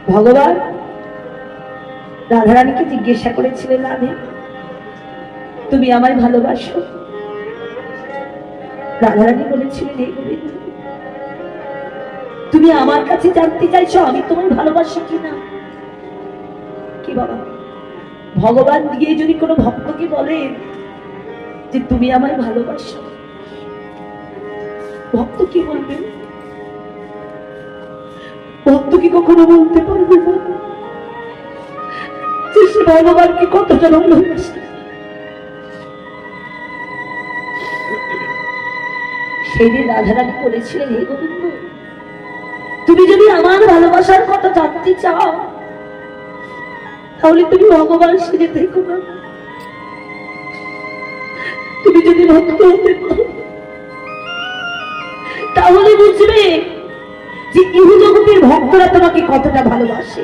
ভগবান রাধারানীকে জিজ্ঞাসা করেছিলেন, রাধে তুমি আমায় ভালোবাসো? রাধারানী বলেছিলেন, হে গোবিন্দ তুমি আমার কাছে জানতে চাইছো আমি তোমায় ভালোবাসি কিনা? কি বাবা, ভগবান দিয়ে যদি কোনো ভক্তকে বলেন যে তুমি আমায় ভালোবাসো, ভক্ত কি বলবেন? ভক্ত কি কখনো বলতে পারবে না যে সে ভগবানকে কতটা ভালোবাসে? সেই দিন রাধারানী বলেছিলেন, হে গোবিন্দ তুমি যদি আমার ভালোবাসার কথা জানতে চাও তাহলে তুমি ভগবান সেজে দেখো না। তুমি যদি ভক্ত হতে পারো তাহলে বুঝবে যে ইহজগতের ভক্তরা তোমাকে কতটা ভালোবাসে।